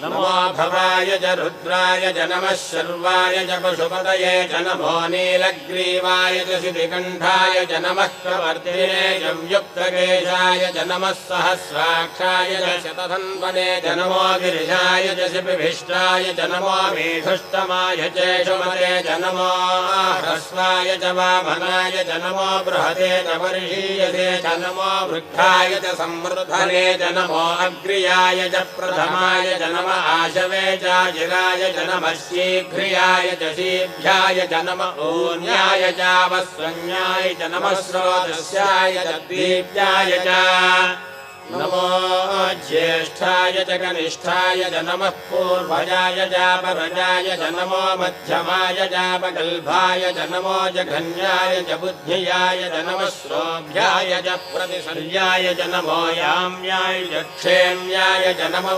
नमो भवाय च रुद्राय च नमः शर्वाय च पशुपतये च नमो नीलग्रीवाय च शितिकण्ठाय च नमः कवर्तिने च युक्तकेशाय च नमः सहस्राक्षाय च शतधन्वने च नमो गिरिजाय च शिपिभिष्टाय च नमो मेघुष्टमाय च शुमते च नमो ह्रस्वाय च वामनाय च नमो बृहते च वर्षीयसे च नमो वृद्धाय च संवृद्धने च नमो अग्र्याय च प्रथमाय च नमः आशवे च जिराय च नमः शीघ्रियाय च शीभ्याय च नमः ऊन्याय च वस्वन्याय च नमः स्रोतस्याय च दीप्याय च नमो ज्येष्ठाय च कनिष्ठाय च नमः पूर्वजाय च परजाय च नमो मध्यमाय च पगल्भाय च नमो जघन्याय च बुद्धियाय च नमः श्रोभ्याय च प्रतिशल्याय च नमो याम्याय च क्षेम्याय च नमो